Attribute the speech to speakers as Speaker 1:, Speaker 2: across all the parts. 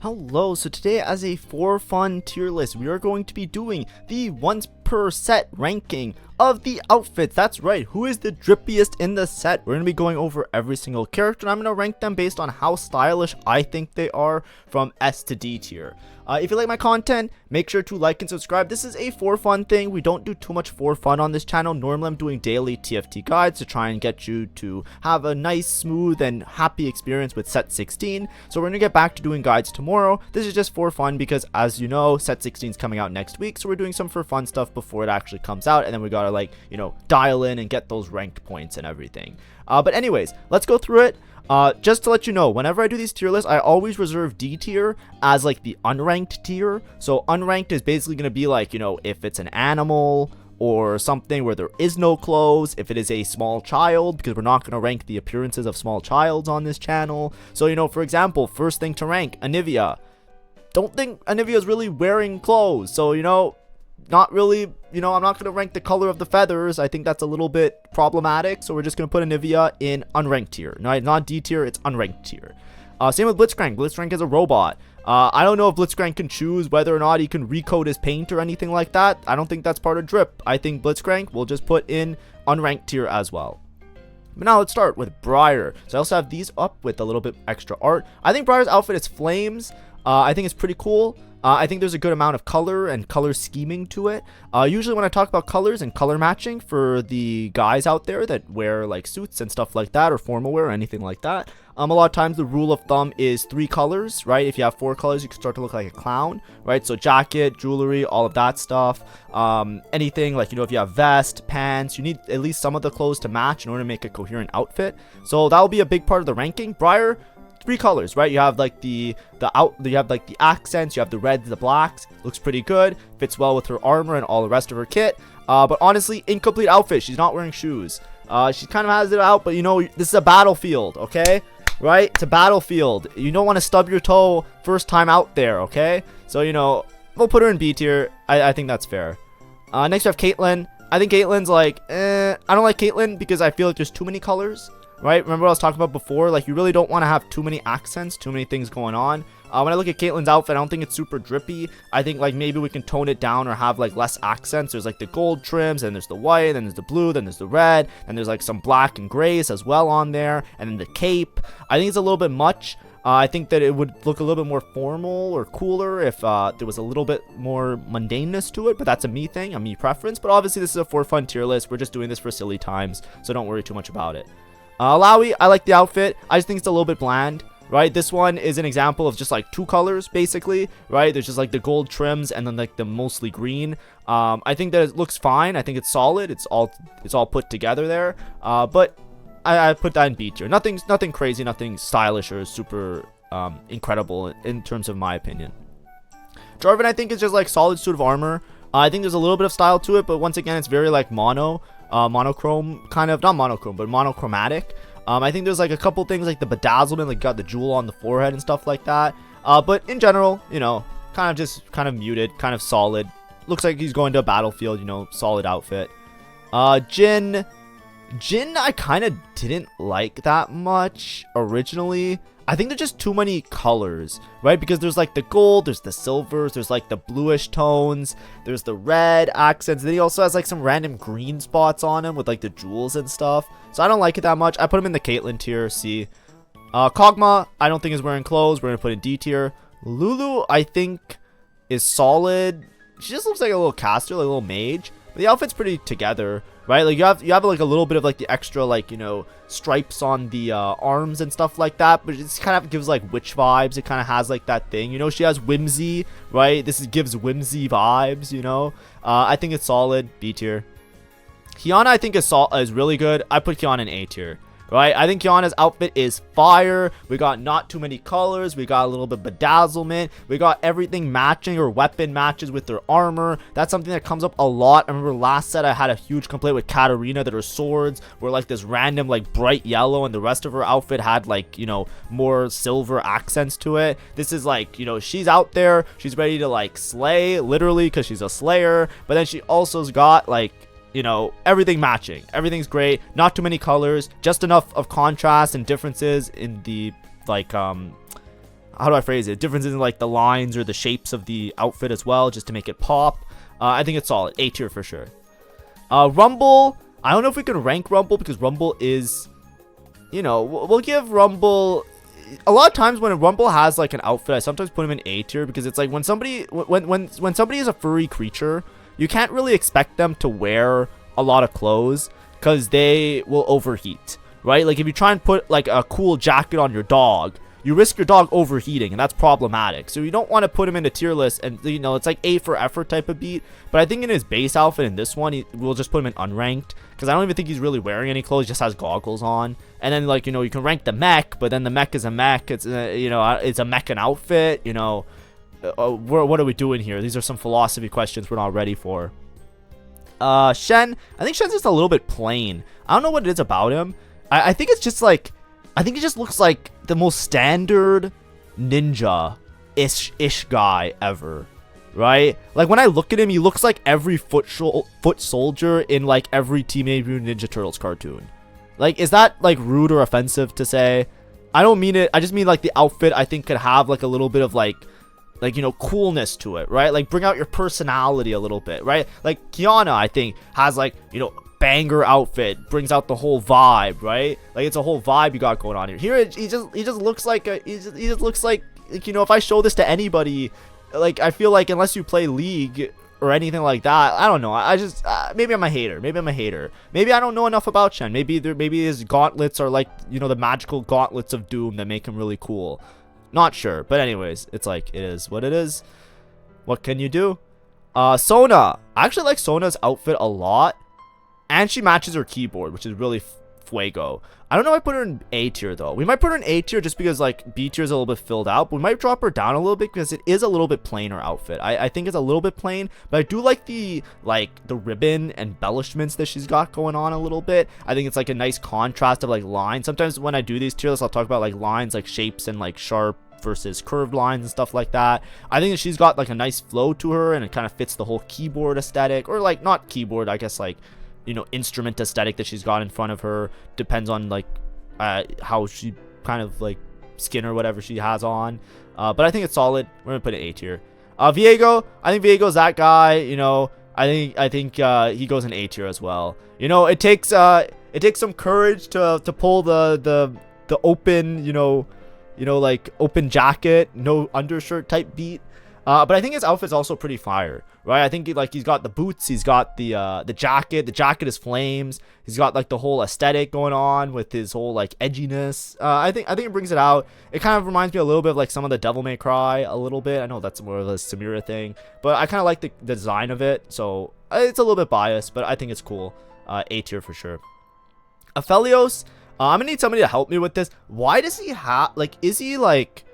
Speaker 1: Hello, so today as a for fun tier list, we are going to be doing the once per set ranking of the outfits. That's right, who is the drippiest in the set? We're going to be going over every single character, and I'm going to rank them based on how stylish I think they are from S to D tier. If you like my content, make sure to like and subscribe. This is a for fun thing. We don't do too much for fun on this channel. Normally I'm doing daily TFT guides to try and get you to have a nice, smooth, and happy experience with set 16. So we're going to get back to doing guides tomorrow. This is just for fun because, as you know, set 16 is coming out next week. So we're doing some for fun stuff before it actually comes out. And then we got to dial in and get those ranked points and everything. But anyways, let's go through it. Just to let you know, whenever I do these tier lists, I always reserve D tier as like the unranked tier. So unranked is basically going to be like, if it's an animal or something where there is no clothes, if it is a small child, because we're not going to rank the appearances of small childs on this channel. So, for example, first thing to rank, Anivia. Don't think Anivia is really wearing clothes. So, not really, I'm not going to rank the color of the feathers. I think that's a little bit problematic. So we're just going to put Anivia in unranked tier. No, it's not D tier, it's unranked tier. Same with Blitzcrank. Blitzcrank is a robot. I don't know if Blitzcrank can choose whether or not he can recode his paint or anything like that. I don't think that's part of drip. I think Blitzcrank will just put in unranked tier as well. But now let's start with Brier. So I also have these up with a little bit extra art. I think Brier's outfit is flames. I think it's pretty cool. I think there's a good amount of color and color scheming to it. Usually when I talk about colors and color matching for the guys out there that wear like suits and stuff like that, or formal wear or anything like that, a lot of times the rule of thumb is 3 colors, right? If you have 4 colors, you can start to look like a clown, right? So jacket, jewelry, all of that stuff. Anything like, if you have vest, pants, you need at least some of the clothes to match in order to make a coherent outfit. So that will be a big part of the ranking. Brier, 3 colors, right? You have like you have like the accents, you have the reds, the blacks. Looks pretty good, fits well with her armor and all the rest of her kit. But honestly, incomplete outfit. She's not wearing shoes. She kind of has it out, but this is a battlefield, okay? Right? It's a battlefield. You don't want to stub your toe first time out there, okay? So we'll put her in B tier. I think that's fair. Next we have Caitlyn. I think Caitlyn's like, I don't like Caitlyn because I feel like there's too many colors. Right? Remember what I was talking about before? Like, you really don't want to have too many accents, too many things going on. When I look at Caitlyn's outfit, I don't think it's super drippy. I think, like, maybe we can tone it down or have, like, less accents. There's, like, the gold trims, and there's the white, then there's the blue, then there's the red, and there's, like, some black and grays as well on there, and then the cape. I think it's a little bit much. I think that it would look a little bit more formal or cooler if there was a little bit more mundaneness to it, but that's a me thing, a me preference. But obviously, this is a for fun tier list. We're just doing this for silly times, so don't worry too much about it. Illaoi, I like the outfit. I just think it's a little bit bland, right? This one is an example of just like 2 colors, basically, right? There's just like the gold trims and then like the mostly green. I think that it looks fine. I think it's solid. It's all put together there. But I put that in B tier. Nothing crazy, nothing stylish or super incredible in terms of my opinion. Draven, I think, is just like solid suit of armor. I think there's a little bit of style to it, but once again, it's very like monochrome kind of, not monochrome, but monochromatic. I think there's like a couple things like the bedazzlement, like got the jewel on the forehead and stuff like that. But in general, kind of muted, kind of solid. Looks like he's going to a battlefield, solid outfit. Jhin, I kind of didn't like that much originally. I think there's just too many colors, right? Because there's like the gold, there's the silvers, there's like the bluish tones, there's the red accents. Then he also has like some random green spots on him with like the jewels and stuff. So I don't like it that much. I put him in the Caitlyn tier, C. Kog'Maw, I don't think is wearing clothes. We're going to put in D tier. Lulu, I think, is solid. She just looks like a little caster, like a little mage. But the outfit's pretty together, right? Like you have like a little bit of like the extra like stripes on the arms and stuff like that, but it kind of gives like witch vibes. It kind of has like that thing, she has whimsy, right? Gives whimsy vibes, I think it's solid. B tier. Kiana, I think is really good. I put Kiana in A tier. Right, I think Kiana's outfit is fire. We got not too many colors. We got a little bit of bedazzlement. We got everything matching, or weapon matches with their armor. That's something that comes up a lot. I remember last set I had a huge complaint with Katarina that her swords were like this random like bright yellow, and the rest of her outfit had like more silver accents to it. This is like she's out there. She's ready to like slay, literally, because she's a slayer. But then she also's got like everything matching. Everything's great. Not too many colors. Just enough of contrast and differences in the like how do I phrase it? Differences in like the lines or the shapes of the outfit as well, just to make it pop. I think it's solid. A tier for sure. Rumble. I don't know if we can rank Rumble because Rumble is, you know, we'll give Rumble. A lot of times when a Rumble has like an outfit, I sometimes put him in A tier because it's like when somebody when somebody is a furry creature, you can't really expect them to wear a lot of clothes because they will overheat, right? Like if you try and put like a cool jacket on your dog, you risk your dog overheating, and that's problematic. So you don't want to put him in a tier list, and you know, it's like A for effort type of beat. But I think in his base outfit in this one, we'll just put him in unranked, because I don't even think he's really wearing any clothes, he just has goggles on. And then, like, you know, you can rank the mech, but then the mech is a mech, it's you know, it's a mech and outfit, you know. What are we doing here? These are some philosophy questions we're not ready for. Shen, I think Shen's just a little bit plain. I don't know what it is about him. I think it's just like, I think he just looks like the most standard ninja-ish guy ever, right? Like when I look at him, he looks like every foot soldier in like every Teenage Mutant Ninja Turtles cartoon. Like, is that like rude or offensive to say? I don't mean it. I just mean like the outfit I think could have like a little bit of like, you know, coolness to it, right? Like bring out your personality a little bit, right? Like Kiana, I think, has like, you know, banger outfit, brings out the whole vibe, right? Like it's a whole vibe you got going on here. Here he just looks like he just looks like, you know, if I show this to anybody, like I feel like unless you play League or anything like that, I don't know. I just maybe I'm a hater. Maybe I don't know enough about Shen. Maybe his gauntlets are like, you know, the magical gauntlets of doom that make him really cool. Not sure, but anyways, it's like it is what it is. What can you do? Sona. I actually like Sona's outfit a lot. And she matches her keyboard, which is really fuego. I don't know if I put her in A tier, though. We might put her in A tier just because, like, B tier is a little bit filled out. But we might drop her down a little bit because it is a little bit plainer outfit. I think it's a little bit plain. But I do like the ribbon embellishments that she's got going on a little bit. I think it's, like, a nice contrast of, like, lines. Sometimes when I do these tier lists, I'll talk about, like, lines, like, shapes and, like, sharp versus curved lines and stuff like that. I think that she's got, like, a nice flow to her. And it kind of fits the whole keyboard aesthetic. Or, like, not keyboard, I guess, like, you know, instrument aesthetic that she's got in front of her. Depends on like how she kind of like skin or whatever she has on, but I think it's solid. We're gonna put it A tier. Viego, I think Viego's that guy, you know. I think he goes in A tier as well. You know, it takes some courage to pull the open, you know, like open jacket, no undershirt type beat. But I think his outfit's also pretty fire, right? I think he's got the boots, he's got the jacket. The jacket is flames. He's got like the whole aesthetic going on with his whole like edginess. I think it brings it out. It kind of reminds me a little bit of like some of the Devil May Cry a little bit. I know that's more of a Samira thing, but I kind of like the design of it. So it's a little bit biased, but I think it's cool. A tier for sure. Aphelios, I'm gonna need somebody to help me with this. Why does he have like? Is he like?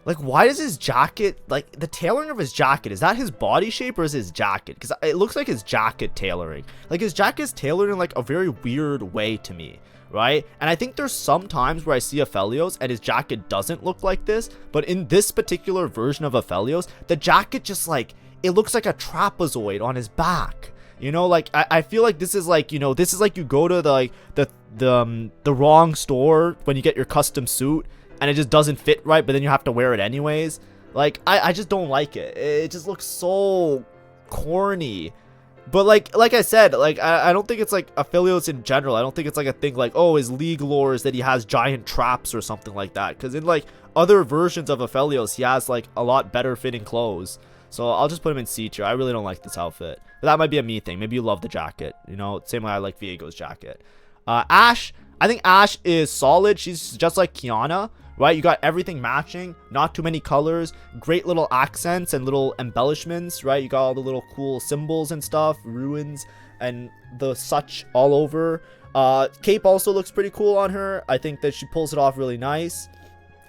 Speaker 1: Like, why does his jacket, like, the tailoring of his jacket, is that his body shape or is his jacket? Because it looks like his jacket tailoring. Like, his jacket is tailored in, like, a very weird way to me, right? And I think there's some times where I see Aphelios and his jacket doesn't look like this. But in this particular version of Aphelios, the jacket just, like, it looks like a trapezoid on his back. You know, like, I feel like this is like, you know, this is like you go to the, like, the wrong store when you get your custom suit. And it just doesn't fit right, but then you have to wear it anyways. Like, I just don't like it. It just looks so corny. But like I said, like I don't think it's like Aphelios in general. I don't think it's like a thing like, oh, his league lore is that he has giant traps or something like that. Because in like other versions of Aphelios, he has like a lot better fitting clothes. So I'll just put him in C tier. I really don't like this outfit. But that might be a me thing. Maybe you love the jacket. You know, same way I like Viego's jacket. Ashe. I think Ashe is solid. She's just like Kiana. Right, you got everything matching, not too many colors, great little accents and little embellishments, right? You got all the little cool symbols and stuff, ruins and the such all over. Cape also looks pretty cool on her. I think that she pulls it off really nice.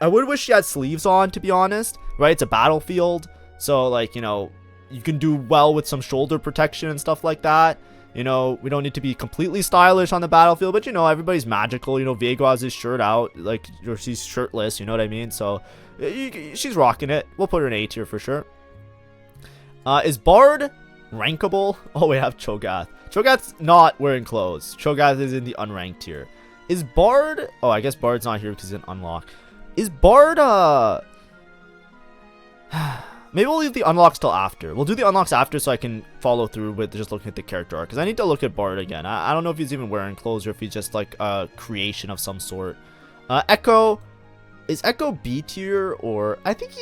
Speaker 1: I would wish she had sleeves on, to be honest, right? It's a battlefield, so like, you know, you can do well with some shoulder protection and stuff like that. You know, we don't need to be completely stylish on the battlefield, but, you know, everybody's magical. You know, Viego has his shirt out, like, or she's shirtless, you know what I mean? So, she's rocking it. We'll put her in A tier for sure. Is Bard rankable? Oh, we have Cho'Gath. Cho'Gath's not wearing clothes. Cho'Gath is in the unranked tier. Is Bard... Oh, I guess Bard's not here because it's an unlock. Is Bard, maybe we'll leave the unlocks till after. We'll do the unlocks after so I can follow through with just looking at the character art. Because I need to look at Bard again. I don't know if he's even wearing clothes or if he's just like a creation of some sort. Ekko. Is Ekko B tier or... I think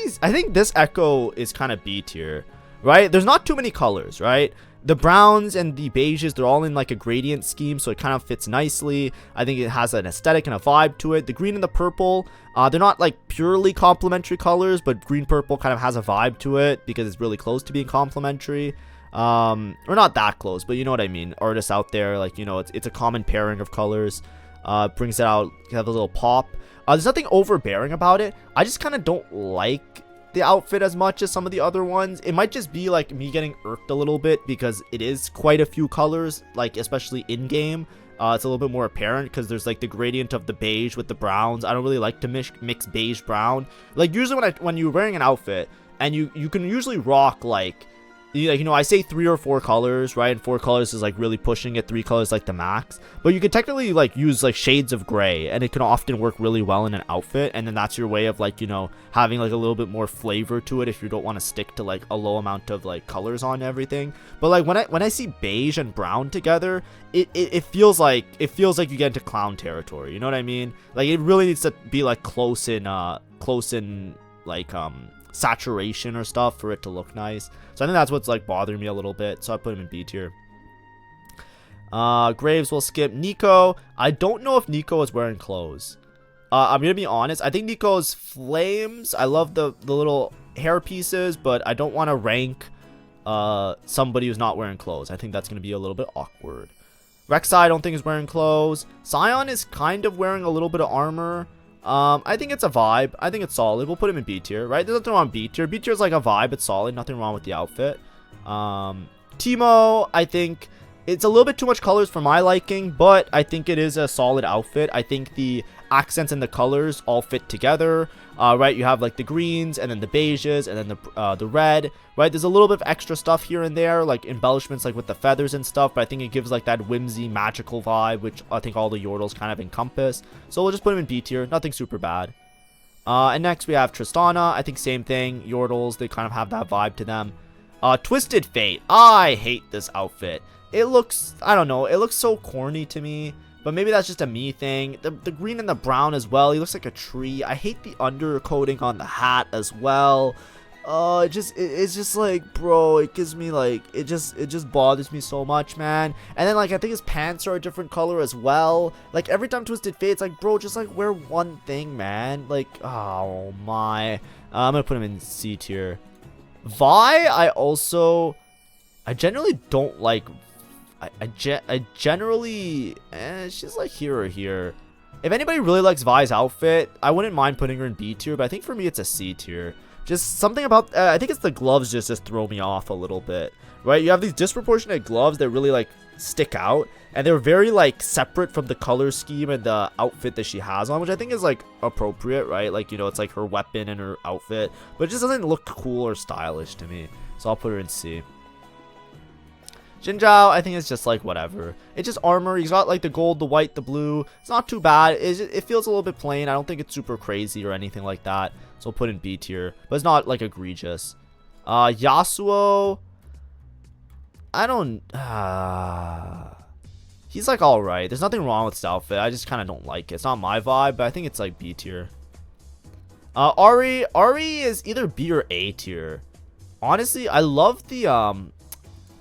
Speaker 1: this Ekko is kind of B tier, right? There's not too many colors, right? The browns and the beiges, they're all in like a gradient scheme, so it kind of fits nicely. I think it has an aesthetic and a vibe to it. The green and the purple, they're not like purely complementary colors, but green purple kind of has a vibe to it because it's really close to being complementary. Or not that close, but you know what I mean. Artists out there, like, you know, it's a common pairing of colors. Brings it out, you have a little pop. There's nothing overbearing about it. I just kind of don't like the outfit as much as some of the other ones. It might just be like me getting irked a little bit because it is quite a few colors, like especially in game. It's a little bit more apparent because there's like the gradient of the beige with the browns. I don't really like to mix beige brown. Like usually when you're wearing an outfit and you can usually rock like you know, I say 3 or 4 colors, right? And 4 colors is like really pushing it. 3 colors like the max. But you could technically like use like shades of gray, and it can often work really well in an outfit. And then that's your way of like, you know, having like a little bit more flavor to it if you don't want to stick to like a low amount of like colors on everything. But like when I see beige and brown together, it feels like you get into clown territory. You know what I mean? Like it really needs to be like close in like saturation or stuff for it to look nice. So I think that's what's like bothering me a little bit, so I put him in B tier. Graves will skip. Nico, I don't know if Nico is wearing clothes. I'm gonna be honest, I think Nico's flames, I love the little hair pieces, but I don't want to rank somebody who's not wearing clothes. I think that's gonna be a little bit awkward. Rek'Sai I don't think is wearing clothes. Sion is kind of wearing a little bit of armor. I think it's a vibe. I think it's solid. We'll put him in B tier, right? There's nothing wrong with B tier. B tier is like a vibe. It's solid. Nothing wrong with the outfit. Teemo, I think it's a little bit too much colors for my liking, but I think it is a solid outfit. I think the accents and the colors all fit together. Right? You have like the greens and then the beiges and then the red, right? There's a little bit of extra stuff here and there, like embellishments like with the feathers and stuff, but I think it gives like that whimsy magical vibe, which I think all the Yordles kind of encompass. So we'll just put him in B tier. Nothing super bad. And next we have Tristana. I think same thing. Yordles, they kind of have that vibe to them. Twisted Fate. I hate this outfit. It looks, I don't know, it looks so corny to me. But maybe that's just a me thing. The green and the brown as well. He looks like a tree. I hate the undercoating on the hat as well. It's just like, bro, it gives me like, it just bothers me so much, man. And then like, I think his pants are a different color as well. Like every time Twisted Fate, it's like, bro, just like wear one thing, man. Like, oh my. I'm gonna put him in C tier. Vi, I generally don't like. I generally, she's like here or here. If anybody really likes Vi's outfit, I wouldn't mind putting her in B tier, but I think for me it's a C tier. Just something about, I think it's the gloves just throw me off a little bit, right? You have these disproportionate gloves that really like stick out, and they're very like separate from the color scheme and the outfit that she has on, which I think is like appropriate, right? Like, you know, it's like her weapon and her outfit, but it just doesn't look cool or stylish to me. So I'll put her in C. Xin Zhao, I think it's just like whatever. It's just armor. He's got like the gold, the white, the blue. It's not too bad. It feels a little bit plain. I don't think it's super crazy or anything like that. So I'll put in B tier. But it's not like egregious. Yasuo. I don't... he's like alright. There's nothing wrong with this outfit. I just kind of don't like it. It's not my vibe, but I think it's like B tier. Ahri. Ahri is either B or A tier. Honestly, I love the...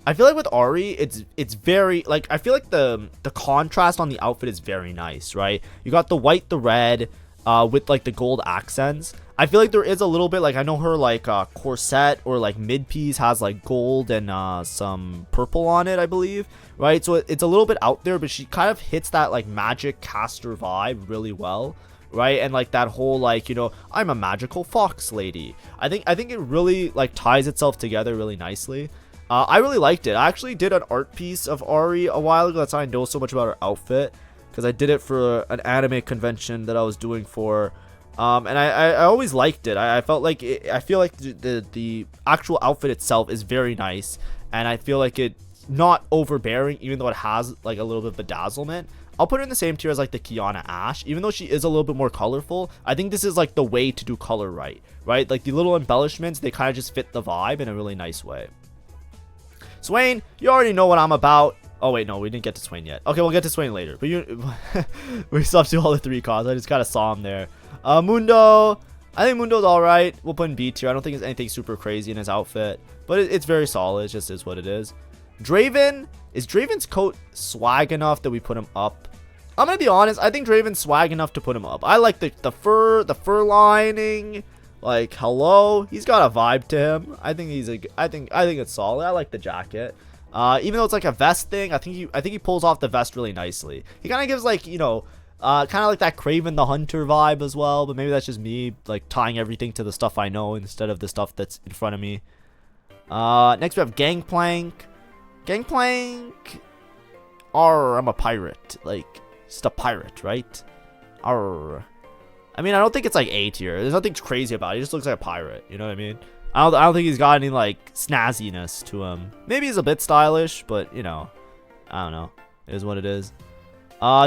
Speaker 1: I feel like with Ahri, it's very, like, I feel like the contrast on the outfit is very nice, right? You got the white, the red, with, like, the gold accents. I feel like there is a little bit, like, I know her, like, corset or, like, mid-piece has, like, gold and some purple on it, I believe, right? So it's a little bit out there, but she kind of hits that, like, magic caster vibe really well, right? And, like, that whole, like, you know, I'm a magical fox lady. I think it really, like, ties itself together really nicely. I really liked it. I actually did an art piece of Ahri a while ago. That's how I know so much about her outfit, because I did it for an anime convention that I was doing for, and I always liked it. I felt like I feel like the actual outfit itself is very nice, and I feel like it's not overbearing, even though it has like a little bit of bedazzlement. I'll put her in the same tier as like the Kiana Ashe. Even though she is a little bit more colorful, I think this is like the way to do color right? Like the little embellishments, they kind of just fit the vibe in a really nice way. Swain, you already know what I'm about. Oh wait, no, we didn't get to Swain yet. Okay, we'll get to Swain later. But we still have to do all the 3 cards. I just kind of saw him there. Mundo, I think Mundo's alright. We'll put in B tier. I don't think it's anything super crazy in his outfit, but it's very solid. It just is what it is. Draven, is Draven's coat swag enough that we put him up? I'm gonna be honest, I think Draven's swag enough to put him up. I like the fur lining. Like, hello, he's got a vibe to him. I think it's solid. I like the jacket. Even though it's like a vest thing, I think he pulls off the vest really nicely. He kind of gives like, you know, kind of like that Kraven the Hunter vibe as well, but maybe that's just me like tying everything to the stuff I know instead of the stuff that's in front of me. Next we have Gangplank. Arr, I'm a pirate. Like, just a pirate, right? Arr. I mean, I don't think it's like A tier. There's nothing crazy about it. He just looks like a pirate. You know what I mean? I don't think he's got any like snazziness to him. Maybe he's a bit stylish, but you know, I don't know. It is what it is.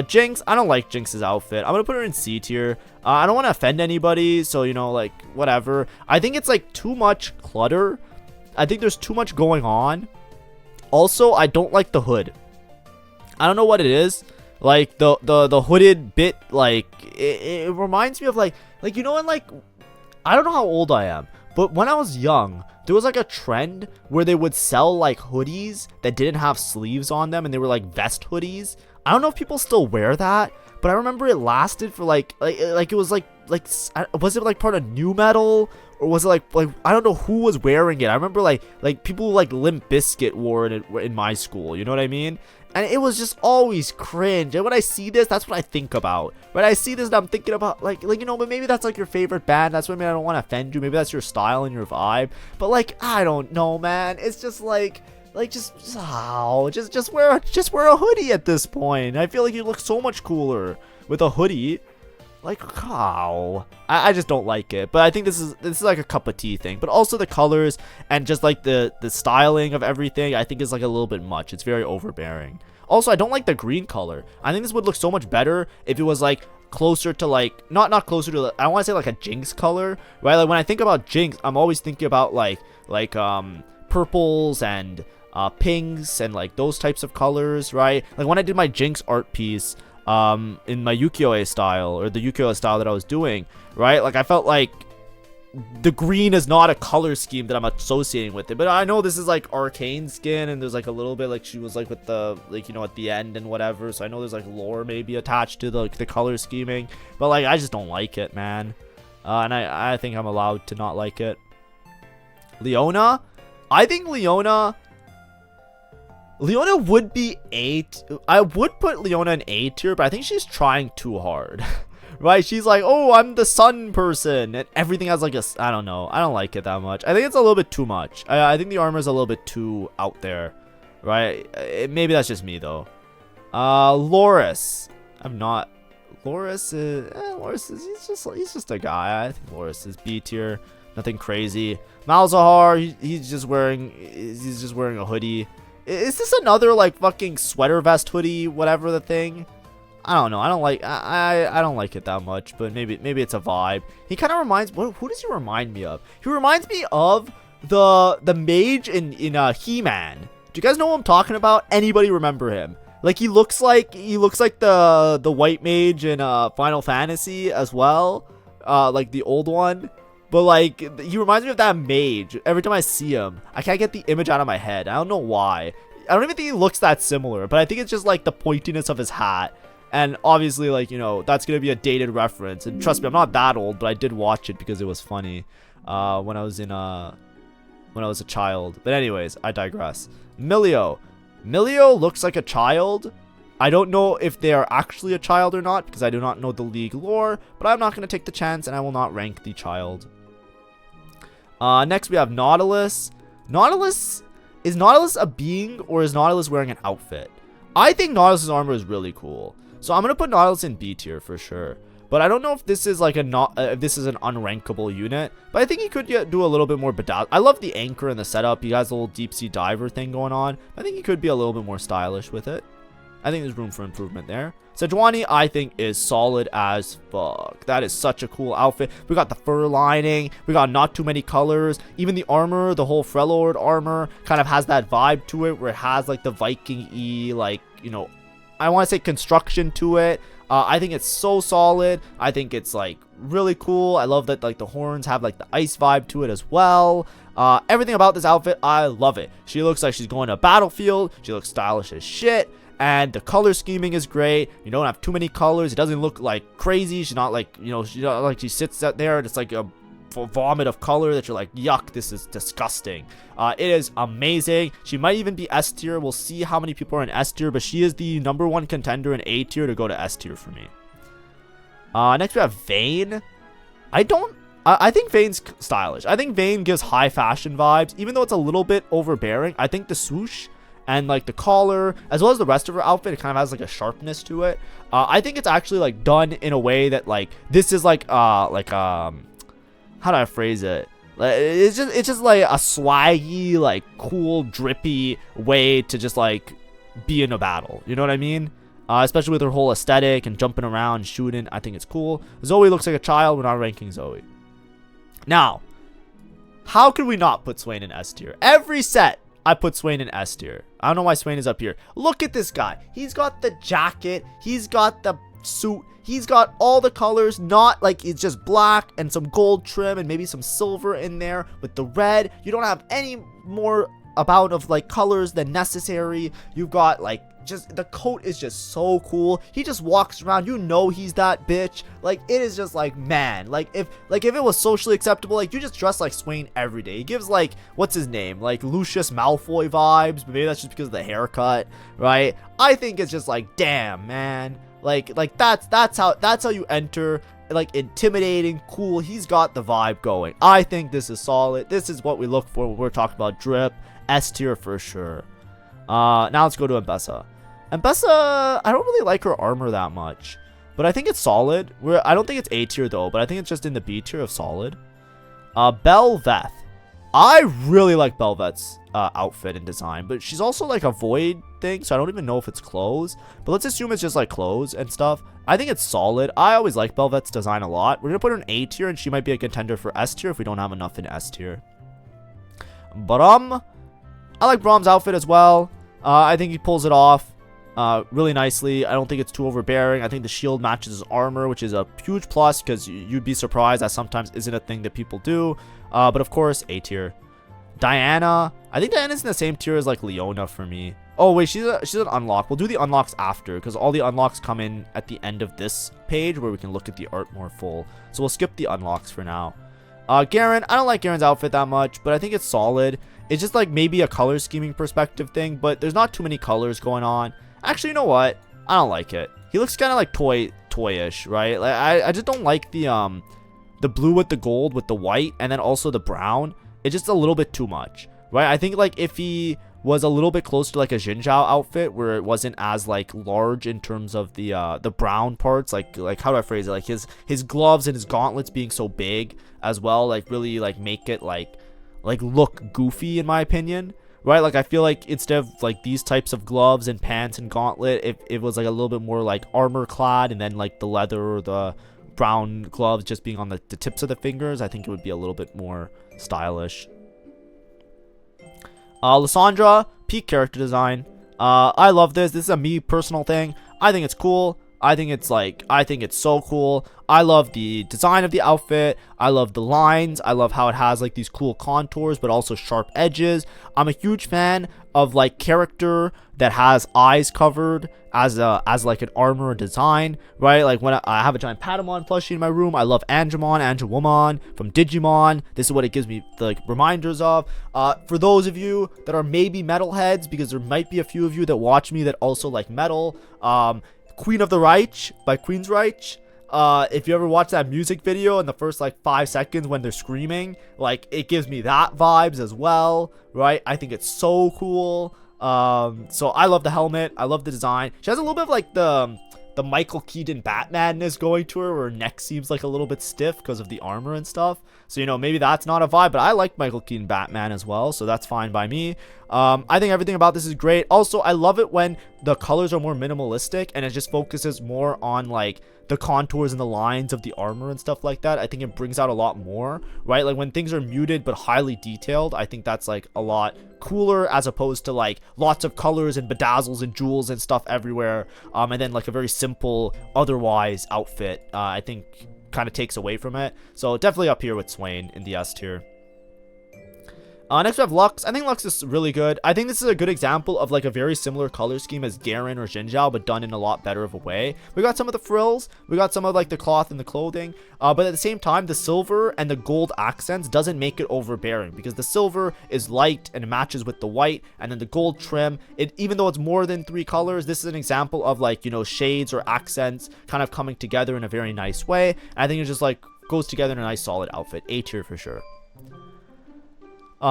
Speaker 1: Jinx, I don't like Jinx's outfit. I'm gonna put her in C tier. I don't want to offend anybody, so you know, like whatever. I think it's like too much clutter. I think there's too much going on. Also, I don't like the hood. I don't know what it is. Like the hooded bit, like it reminds me of like you know, and like I don't know how old I am, but when I was young, there was like a trend where they would sell like hoodies that didn't have sleeves on them, and they were like vest hoodies. I don't know if people still wear that, but I remember it lasted for like it was like was it like part of new metal, or was it like I don't know who was wearing it. I remember like people like Limp Bizkit wore it in my school. You know what I mean? And it was just always cringe. And when I see this, that's what I think about. Right? I see this and I'm thinking about like you know, but maybe that's like your favorite band. That's what I mean. I don't want to offend you. Maybe that's your style and your vibe. But like, I don't know, man. It's just like just wear a hoodie at this point. I feel like you look so much cooler with a hoodie. Like, how? I just don't like it. But I think this is like a cup of tea thing. But also the colors and just like the styling of everything, I think is like a little bit much. It's very overbearing. Also, I don't like the green color. I think this would look so much better if it was like closer to like not closer to, I want to say like a Jinx color, right? Like when I think about Jinx, I'm always thinking about like purples and pinks and like those types of colors, right? Like when I did my Jinx art piece in my Ukiyo-e style, or the Ukiyo-e style that I was doing, right? Like I felt like the green is not a color scheme that I'm associating with it, but I know this is like arcane skin, and there's like a little bit like she was like with the like, you know, at the end and whatever, so I know there's like lore maybe attached to the color scheming, but like I just don't like it, man. And I think I'm allowed to not like it. Leona, I think Leona would be 8. I would put Leona in A tier, but I think she's trying too hard. Right? She's like, oh, I'm the sun person, and everything has like a, I don't know. I don't like it that much. I think it's a little bit too much. I think the armor is a little bit too out there. Right? Maybe that's just me though. Loris. Loris is he's just a guy. I think Loris is B tier. Nothing crazy. Malzahar, he's just wearing a hoodie. Is this another like fucking sweater vest hoodie, whatever the thing? I don't know. I don't like it that much, but maybe it's a vibe. He kind of reminds, who does he remind me of? He reminds me of the mage in He-Man. Do you guys know what I'm talking about? Anybody remember him? Like he looks like the white mage in Final Fantasy as well, like the old one. But like he reminds me of that mage. Every time I see him, I can't get the image out of my head. I don't know why. I don't even think he looks that similar, but I think it's just like the pointiness of his hat. And obviously, like, you know, that's gonna be a dated reference. And trust me, I'm not that old, but I did watch it because it was funny when I was a child. But anyways, I digress. Milio looks like a child. I don't know if they are actually a child or not because I do not know the league lore, but I'm not going to take the chance and I will not rank the child. Next we have Nautilus. Is Nautilus a being, or is Nautilus wearing an outfit? I think Nautilus's armor is really cool. So I'm going to put Nautilus in B tier for sure. But I don't know if this is like if this is an unrankable unit, but I think he could do a little bit more bedazzled. I love the anchor and the setup. He has a little deep sea diver thing going on. I think he could be a little bit more stylish with it. I think there's room for improvement there. Sejuani, I think, is solid as fuck. That is such a cool outfit. We got the fur lining. We got not too many colors. Even the armor, the whole Freljord armor, kind of has that vibe to it where it has like the Viking-y, like, you know, I want to say construction to it. I think it's so solid. I think it's like really cool. I love that like the horns have like the ice vibe to it as well. Everything about this outfit, I love it. She looks like she's going to a battlefield. She looks stylish as shit. And the color scheming is great. You don't have too many colors. It doesn't look like crazy. She's not like, you know, she's not like she sits out there and it's like a vomit of color that you're like, yuck, this is disgusting. It is amazing. She might even be S tier. We'll see how many people are in S tier, but she is the #1 contender in A tier to go to S tier for me. Next we have Vayne. I think Vayne's stylish. I think Vayne gives high fashion vibes, even though it's a little bit overbearing. I think the swoosh and like the collar, as well as the rest of her outfit, it kind of has like a sharpness to it. I think it's actually like done in a way that like this is like how do I phrase it? It's just like a swaggy, like cool, drippy way to just like be in a battle. You know what I mean? Especially with her whole aesthetic and jumping around, shooting. I think it's cool. Zoe looks like a child. We're not ranking Zoe. Now, how could we not put Swain in S tier? Every set, I put Swain in S tier. I don't know why Swain is up here. Look at this guy. He's got the jacket. He's got the suit. He's got all the colors, not like it's just black and some gold trim and maybe some silver in there with the red. You don't have any more amount of like colors than necessary. You've got like just the coat is just so cool. He just walks around, you know, he's that bitch. Like it is just like, man, like if it was socially acceptable, like you just dress like Swain every day. He gives like, what's his name, like Lucius Malfoy vibes, but maybe that's just because of the haircut, right? I think it's just like, damn, man, like that's how you enter. Like intimidating, cool. He's got the vibe going. I think this is solid. This is what we look for when we're talking about drip. S tier for sure. Now let's go to Ambessa. Ambessa, I don't really like her armor that much, but I think it's solid. I don't think it's A tier though, but I think it's just in the B tier of solid. Bel'Veth. I really like Bel'Veth's outfit and design, but she's also like a void thing, so I don't even know if it's clothes. But let's assume it's just like clothes and stuff. I think it's solid. I always like Bel'Veth's design a lot. We're gonna put her in A tier, and she might be a contender for S tier if we don't have enough in S tier. Braum. I like Braum's outfit as well. I think he pulls it off really nicely. I don't think it's too overbearing. I think the shield matches his armor, which is a huge plus because you'd be surprised that sometimes isn't a thing that people do. But of course, A tier. Diana. I think Diana's in the same tier as like Leona for me. Oh wait, she's an unlock. We'll do the unlocks after because all the unlocks come in at the end of this page where we can look at the art more full. So we'll skip the unlocks for now. Garen. I don't like Garen's outfit that much, but I think it's solid. It's just like maybe a color scheming perspective thing, but there's not too many colors going on. Actually, you know what? I don't like it. He looks kind of like toyish, right? Like I just don't like the blue with the gold with the white and then also the brown. It's just a little bit too much, right? I think like if he was a little bit close to like a Xin Zhao outfit where it wasn't as like large in terms of the brown parts, like how do I phrase it? Like his gloves and his gauntlets being so big as well, like really like make it like look goofy in my opinion, right? Like I feel like instead of like these types of gloves and pants and gauntlet, if it was like a little bit more like armor clad and then like the leather or the brown gloves just being on the tips of the fingers, I think it would be a little bit more stylish. Lissandra, peak character design. I love this. This is a me personal thing. I think it's cool. I think it's so cool. I love the design of the outfit. I love the lines. I love how it has like these cool contours but also sharp edges. I'm a huge fan of like character that has eyes covered as like an armor design, right? Like when I have a giant Patamon plushie in my room, I love Angemon from Digimon. This is what it gives me like reminders of. For those of you that are maybe metalheads, because there might be a few of you that watch me that also like metal, Queen of the Reich by Queensryche. If you ever watch that music video in the first like 5 seconds when they're screaming, like it gives me that vibes as well, right? I think it's so cool. So I love the helmet. I love the design. She has a little bit of like the Michael Keaton Batmanness going to her, where her neck seems like a little bit stiff because of the armor and stuff. So, you know, maybe that's not a vibe, but I like Michael Keaton Batman as well, so that's fine by me. I think everything about this is great. Also, I love it when the colors are more minimalistic and it just focuses more on like the contours and the lines of the armor and stuff like that, I think it brings out a lot more, right? Like when things are muted but highly detailed, I think that's like a lot cooler as opposed to like lots of colors and bedazzles and jewels and stuff everywhere, and then like a very simple otherwise outfit, I think kind of takes away from it. So definitely up here with Swain in the S tier. Next we have Lux. I think Lux is really good. I think this is a good example of like a very similar color scheme as Garen or Jinjiao, but done in a lot better of a way. We got some of the frills, we got some of like the cloth and the clothing, but at the same time the silver and the gold accents doesn't make it overbearing, because the silver is light and it matches with the white, and then the gold trim, even though it's more than 3 colors, this is an example of like, you know, shades or accents kind of coming together in a very nice way. And I think it just like goes together in a nice solid outfit. A tier for sure.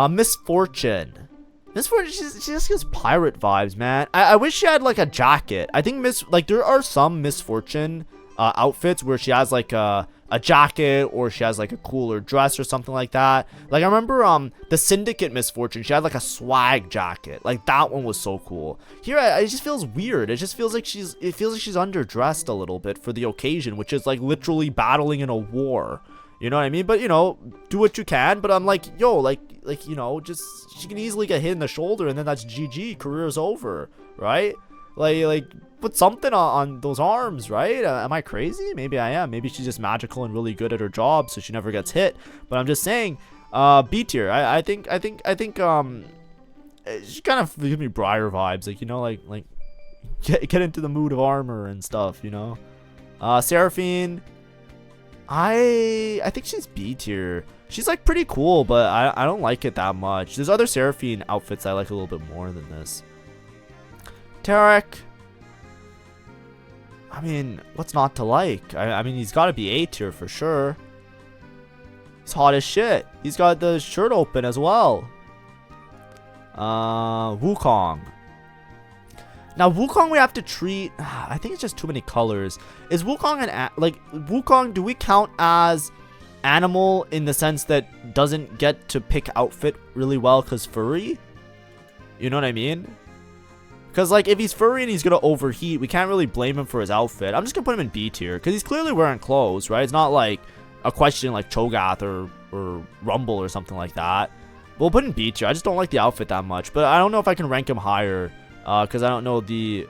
Speaker 1: Miss Fortune. Miss Fortune, she just gives pirate vibes, man. I wish she had like a jacket. I think there are some Miss Fortune outfits where she has like a jacket, or she has like a cooler dress or something like that. Like I remember the Syndicate Miss Fortune, she had like a swag jacket. Like that one was so cool. Here it just feels weird. It just feels like she's underdressed a little bit for the occasion, which is like literally battling in a war. You know what I mean? But, you know, do what you can. But I'm like, yo, like, you know, just, she can easily get hit in the shoulder and then that's GG. Career's over, right? Like, put something on those arms, right? Am I crazy? Maybe I am. Maybe she's just magical and really good at her job, so she never gets hit. But I'm just saying, B tier. I think, she kind of gives me Brier vibes. Like, you know, like, get into the mood of armor and stuff, you know? Seraphine. I think she's B tier. She's like pretty cool, but I don't like it that much. There's other Seraphine outfits I like a little bit more than this. Tarek. I mean, what's not to like? I mean, he's got to be A tier for sure. He's hot as shit. He's got the shirt open as well. Wukong. Now, Wukong we have to treat... I think it's just too many colors. Is Wukong Wukong, do we count as animal in the sense that doesn't get to pick outfit really well because furry? You know what I mean? Because, like, if he's furry and he's going to overheat, we can't really blame him for his outfit. I'm just going to put him in B tier because he's clearly wearing clothes, right? It's not like a question like Cho'Gath or Rumble or something like that. We'll put him in B tier. I just don't like the outfit that much. But I don't know if I can rank him higher. Because I don't know if he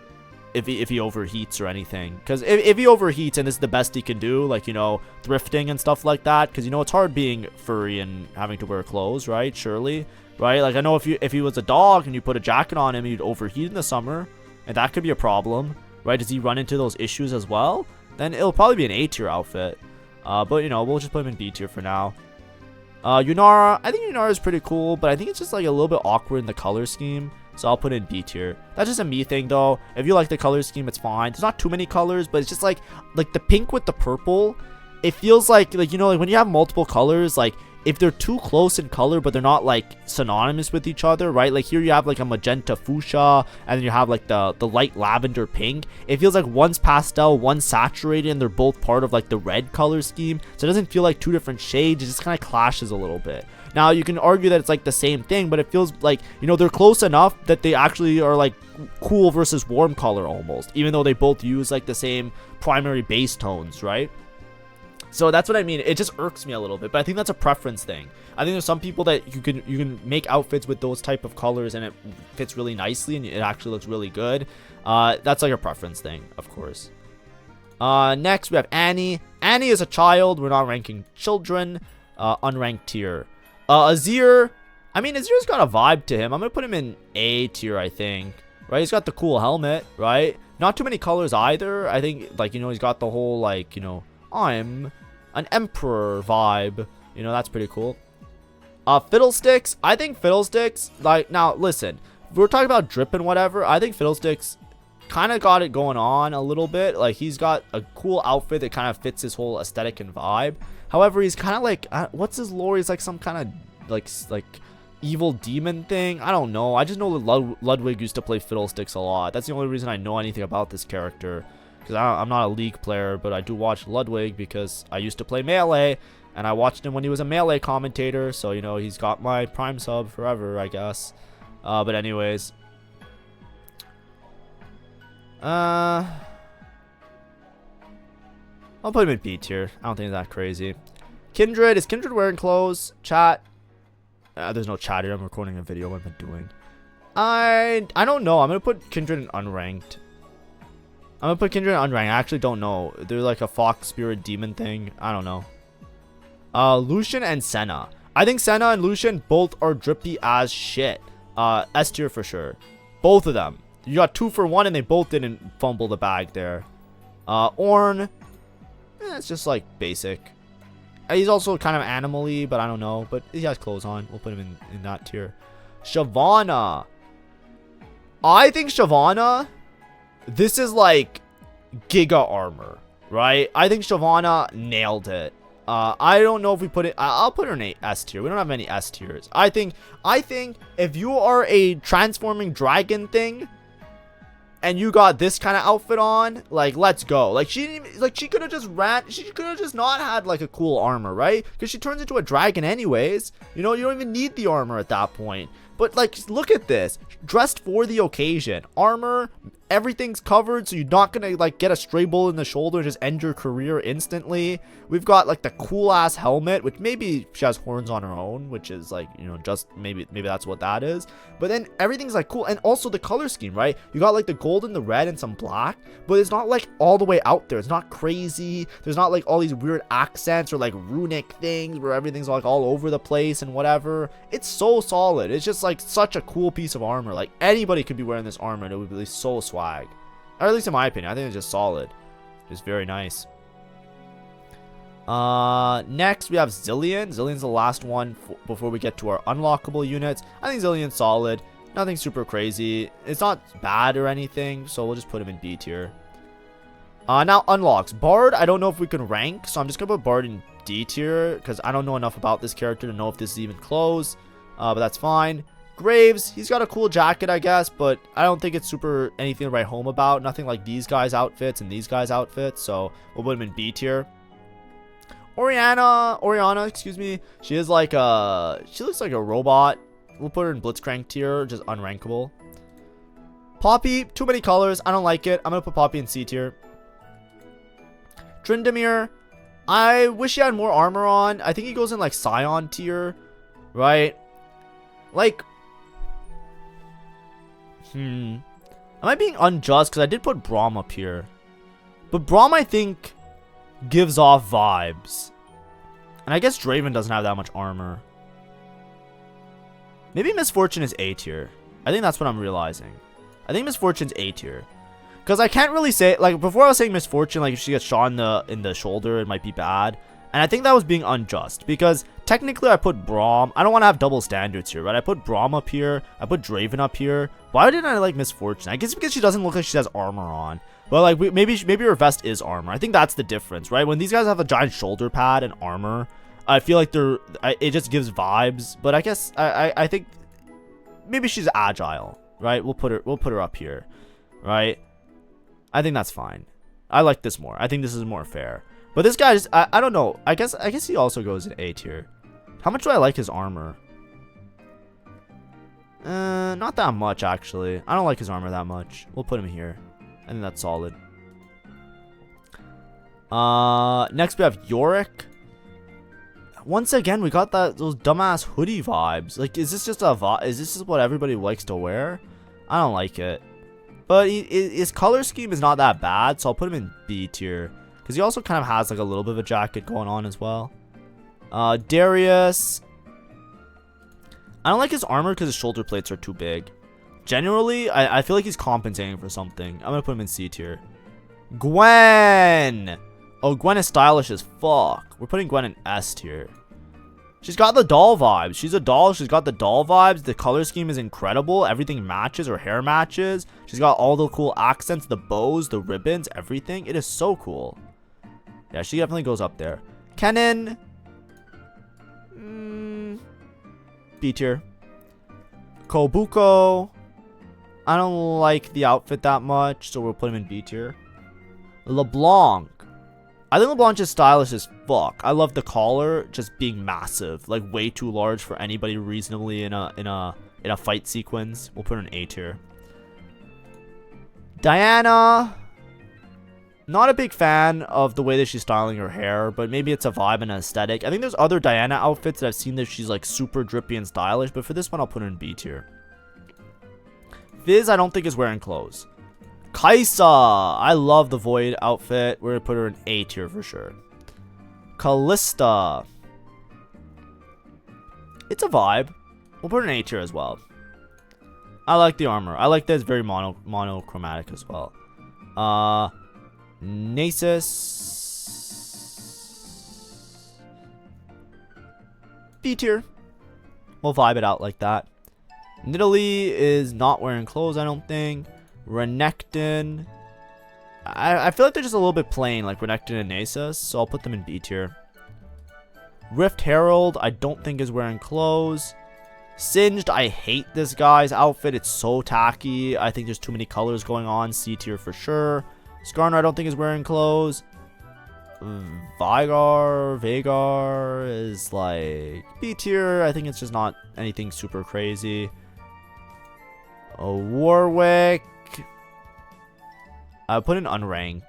Speaker 1: overheats or anything. Because if he overheats and this is the best he can do, like, you know, thrifting and stuff like that. Because, you know, it's hard being furry and having to wear clothes, right? Surely, right? Like, I know if he was a dog and you put a jacket on him, he'd overheat in the summer. And that could be a problem, right? Does he run into those issues as well? Then it'll probably be an A tier outfit. But, you know, we'll just put him in B tier for now. Yunara. I think Yunara is pretty cool, but I think it's just like a little bit awkward in the color scheme. So I'll put it in B tier. That's just a me thing though. If you like the color scheme, it's fine. There's not too many colors, but it's just like the pink with the purple. It feels like you know, like when you have multiple colors, like if they're too close in color but they're not like synonymous with each other, right? Like here you have like a magenta fuchsia and then you have like the light lavender pink. It feels like one's pastel, one's saturated, and they're both part of like the red color scheme. So it doesn't feel like two different shades. It just kind of clashes a little bit. Now, you can argue that it's like the same thing, but it feels like, you know, they're close enough that they actually are like cool versus warm color almost, even though they both use like the same primary base tones, right? So that's what I mean. It just irks me a little bit, but I think that's a preference thing. I think there's some people that you can make outfits with those type of colors and it fits really nicely and it actually looks really good. That's like a preference thing, of course. Next, we have Annie. Annie is a child. We're not ranking children. Unranked tier. Azir, I mean, Azir's got a vibe to him. I'm going to put him in A tier, I think. Right? He's got the cool helmet, right? Not too many colors either. I think, like, you know, he's got the whole, like, you know, I'm an emperor vibe. You know, that's pretty cool. Fiddlesticks. I think Fiddlesticks, like, now, listen. If we're talking about drip and whatever, I think Fiddlesticks kind of got it going on a little bit. Like, he's got a cool outfit that kind of fits his whole aesthetic and vibe. However, he's kind of like, what's his lore? He's like some kind of like evil demon thing. I don't know. I just know that Ludwig used to play Fiddlesticks a lot. That's the only reason I know anything about this character. Because I'm not a League player, but I do watch Ludwig because I used to play Melee. And I watched him when he was a Melee commentator. So, you know, he's got my Prime sub forever, I guess. But anyways. I'll put him in B tier. I don't think it's that crazy. Kindred. Is Kindred wearing clothes? Chat. There's no chat here. I'm recording a video. What am I doing? I don't know. I'm going to put Kindred in unranked. I'm going to put Kindred in unranked. I actually don't know. They're like a fox spirit demon thing. I don't know. Lucian and Senna. I think Senna and Lucian both are drippy as shit. S tier for sure. Both of them. You got 2 for 1 and they both didn't fumble the bag there. Ornn. It's just like basic. He's also kind of animal-y, but I don't know. But he has clothes on. We'll put him in that tier. Shyvana. I think Shyvana, this is like Giga armor, right? I think Shyvana nailed it. I don't know if we put it. I'll put her in a S tier. We don't have any S tiers. I think if you are a transforming dragon thing, and you got this kind of outfit on, like, let's go. Like, she could have just she could have just not had like a cool armor, right? Because she turns into a dragon anyways. You know, you don't even need the armor at that point. But like, look at this, dressed for the occasion, armor, everything's covered, so you're not gonna like get a stray bullet in the shoulder and just end your career instantly. We've got like the cool ass helmet, which maybe she has horns on her own, which is like, you know, just maybe that's what that is. But then everything's like cool, and also the color scheme, right? You got like the gold and the red and some black, but it's not like all the way out there. It's not crazy. There's not like all these weird accents or like runic things where everything's like all over the place and whatever. It's so solid. It's just like such a cool piece of armor. Like, anybody could be wearing this armor and it would be so swag. Or at least in my opinion, I think it's just solid. It's very nice. Next we have Zilean. Zillian's the last one before we get to our unlockable units. I think Zillian's solid. Nothing super crazy. It's not bad or anything, so we'll just put him in B tier. Now unlocks. Bard, I don't know if we can rank, so I'm just gonna put Bard in D tier because I don't know enough about this character to know if this is even close. But that's fine. Graves, he's got a cool jacket, I guess, but I don't think it's super anything to write home about. Nothing like these guys' outfits and these guys' outfits, so we'll put him in B tier. Oriana, excuse me. She is like she looks like a robot. We'll put her in Blitzcrank tier, just unrankable. Poppy, too many colors. I don't like it. I'm gonna put Poppy in C tier. Tryndamere, I wish he had more armor on. I think he goes in like Scion tier, right? Like, am I being unjust? Because I did put Braum up here. But Braum, I think, gives off vibes. And I guess Draven doesn't have that much armor. Maybe Miss Fortune is A tier. I think that's what I'm realizing. I think Miss Fortune's A tier. Because I can't really say, like, before I was saying Miss Fortune, like, if she gets shot in the shoulder, it might be bad. And I think that was being unjust. Because technically I put Braum. I don't want to have double standards here, right? I put Braum up here. I put Draven up here. Why didn't I like Miss Fortune? I guess because she doesn't look like she has armor on. But like, maybe her vest is armor. I think that's the difference, right? When these guys have a giant shoulder pad and armor, I feel like it just gives vibes. But I guess I think maybe she's agile, right? We'll put her up here, right? I think that's fine. I like this more. I think this is more fair. But this guy, I don't know. I guess he also goes in A tier. How much do I like his armor? Not that much, actually. I don't like his armor that much. We'll put him here. I think that's solid. Next we have Yorick. Once again, we got those dumbass hoodie vibes. Like, is this just is this just what everybody likes to wear? I don't like it. But his color scheme is not that bad, so I'll put him in B tier. Because he also kind of has like a little bit of a jacket going on as well. Darius. I don't like his armor because his shoulder plates are too big. Generally, I feel like he's compensating for something. I'm going to put him in C tier. Gwen. Oh, Gwen is stylish as fuck. We're putting Gwen in S tier. She's got the doll vibes. She's a doll. She's got the doll vibes. The color scheme is incredible. Everything matches. Her hair matches. She's got all the cool accents, the bows, the ribbons, everything. It is so cool. Yeah, she definitely goes up there. Kennen. B tier. Kobuko. I don't like the outfit that much, so we'll put him in B tier. LeBlanc. I think LeBlanc is stylish as fuck. I love the collar just being massive, like way too large for anybody reasonably in a fight sequence. We'll put her in A tier. Diana, not a big fan of the way that she's styling her hair, but maybe it's a vibe and an aesthetic. I think there's other Diana outfits that I've seen that she's like super drippy and stylish, but for this one I'll put her in B tier. Fizz I don't think is wearing clothes. Kaisa, I love the Void outfit. We're gonna put her in A tier for sure. Callista, it's a vibe. We'll put her in A tier as well. I like the armor. I like that it's very monochromatic as well. Nasus, B tier. We'll vibe it out like that. Nidalee is not wearing clothes, I don't think. Renekton, I feel like they're just a little bit plain, like Renekton and Nasus, so I'll put them in B tier. Rift Herald, I don't think is wearing clothes. Singed, I hate this guy's outfit. It's so tacky. I think there's too many colors going on. C tier for sure. Skarner, I don't think is wearing clothes. Vagar is like B tier. I think it's just not anything super crazy. Warwick, I'll put in unrank.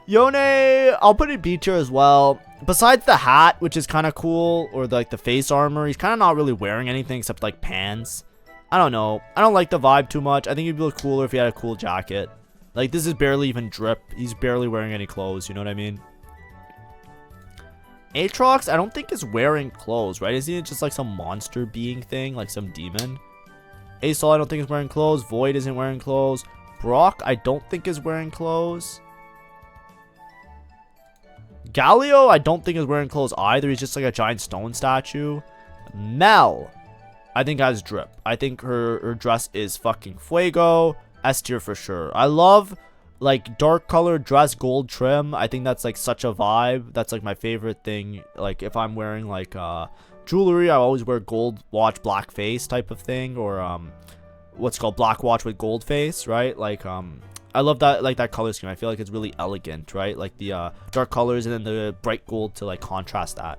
Speaker 1: Yone, I'll put in B tier as well. Besides the hat, which is kind of cool, or like the face armor, he's kind of not really wearing anything except like pants. I don't know. I don't like the vibe too much. I think it'd look cooler if he had a cool jacket. Like, this is barely even drip. He's barely wearing any clothes, you know what I mean? Aatrox, I don't think is wearing clothes, right? Isn't it just like some monster being thing, like some demon? Asol, I don't think is wearing clothes. Void isn't wearing clothes. Brock, I don't think is wearing clothes. Galio, I don't think is wearing clothes either. He's just like a giant stone statue. Mel, I think has drip. I think her dress is fucking fuego. S tier for sure. I love like dark colored dress, gold trim. I think that's like such a vibe. That's like my favorite thing. Like if I'm wearing like jewelry, I always wear gold watch, black face type of thing, or what's called black watch with gold face, right? Like I love that, like that color scheme. I feel like it's really elegant, right? Like the dark colors and then the bright gold to like contrast that.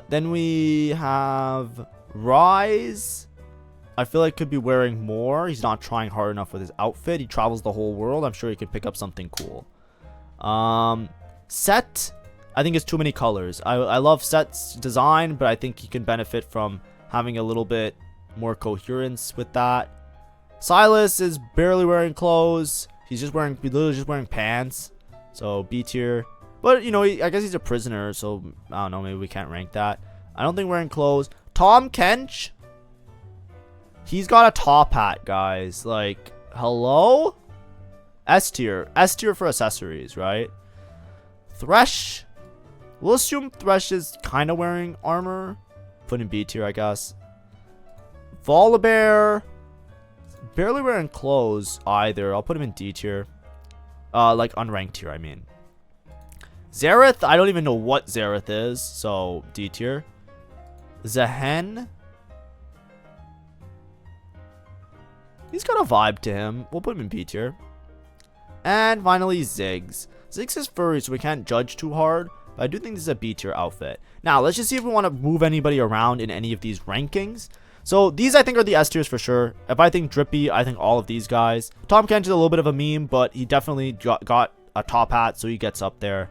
Speaker 1: Then we have Rise. I feel like could be wearing more. He's not trying hard enough with his outfit. He travels the whole world. I'm sure he could pick up something cool. Set, I think it's too many colors. I love Set's design, but I think he can benefit from having a little bit more coherence with that. Silas is barely wearing clothes. He's literally just wearing pants. So B tier. But, you know, I guess he's a prisoner, so I don't know, maybe we can't rank that. I don't think wearing clothes. Tom Kench, he's got a top hat, guys. Like, hello? S tier. S tier for accessories, right? Thresh, we'll assume Thresh is kind of wearing armor. Put in B tier, I guess. Volibear, barely wearing clothes either. I'll put him in D tier. Like unranked tier, I mean. Xerath, I don't even know what Xerath is, so D tier. Zehen, he's got a vibe to him. We'll put him in B tier. And finally, Ziggs. Ziggs is furry, so we can't judge too hard. But I do think this is a B tier outfit. Now, let's just see if we want to move anybody around in any of these rankings. So, these I think are the S tiers for sure. If I think drippy, I think all of these guys. Tom Kench is a little bit of a meme, but he definitely got a top hat, so he gets up there.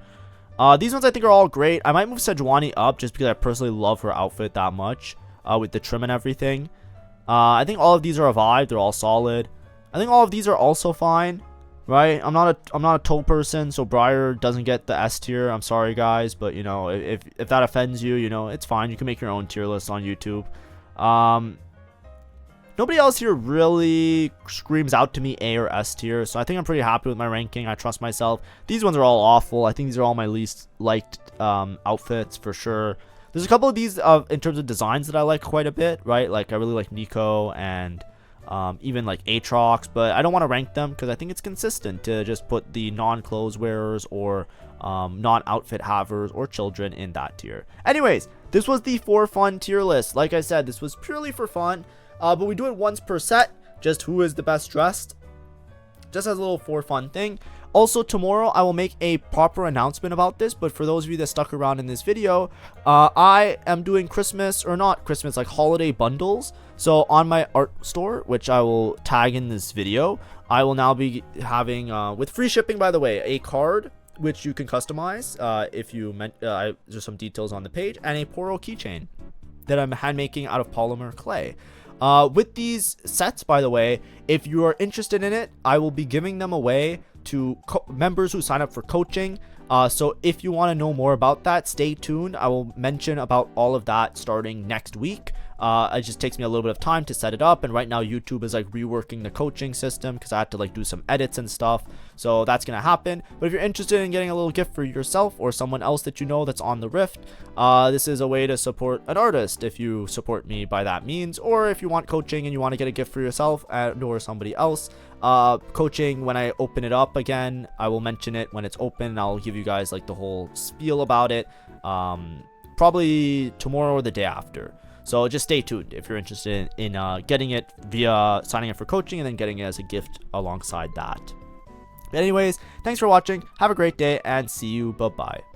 Speaker 1: These ones I think are all great. I might move Sejuani up just because I personally love her outfit that much. With the trim and everything. I think all of these are a vibe. They're all solid. I think all of these are also fine, right? I'm not a toe person, so Brier doesn't get the S tier. I'm sorry, guys, but you know, if that offends you, you know, it's fine. You can make your own tier list on YouTube. Nobody else here really screams out to me A or S tier, so I think I'm pretty happy with my ranking. I trust myself. These ones are all awful. I think these are all my least liked outfits for sure. There's a couple of these in terms of designs that I like quite a bit, right? Like I really like Nico and even like Aatrox, but I don't want to rank them because I think it's consistent to just put the non-clothes wearers or non-outfit havers or children in that tier. Anyways, this was the for fun tier list. Like I said, this was purely for fun, but we do it once per set, just who is the best dressed, just as a little for fun thing. Also, tomorrow I will make a proper announcement about this, but for those of you that stuck around in this video, I am doing Christmas, or not Christmas, like holiday bundles. So on my art store, which I will tag in this video, I will now be having, with free shipping by the way, a card which you can customize if you there's some details on the page, and a Poro keychain that I'm hand making out of polymer clay. With these sets, by the way, if you are interested in it, I will be giving them away to members who sign up for coaching. So if you want to know more about that, stay tuned. I will mention about all of that starting next week. It just takes me a little bit of time to set it up, and right now YouTube is like reworking the coaching system because I had to like do some edits and stuff, so that's gonna happen. But if you're interested in getting a little gift for yourself or someone else that you know that's on the Rift, this is a way to support an artist if you support me by that means, or if you want coaching and you want to get a gift for yourself or somebody else. Coaching, when I open it up again, I will mention it when it's open. I'll give you guys like the whole spiel about it, probably tomorrow or the day after. So just stay tuned if you're interested in getting it via signing up for coaching and then getting it as a gift alongside that. But anyways, thanks for watching. Have a great day and see you. Bye-bye.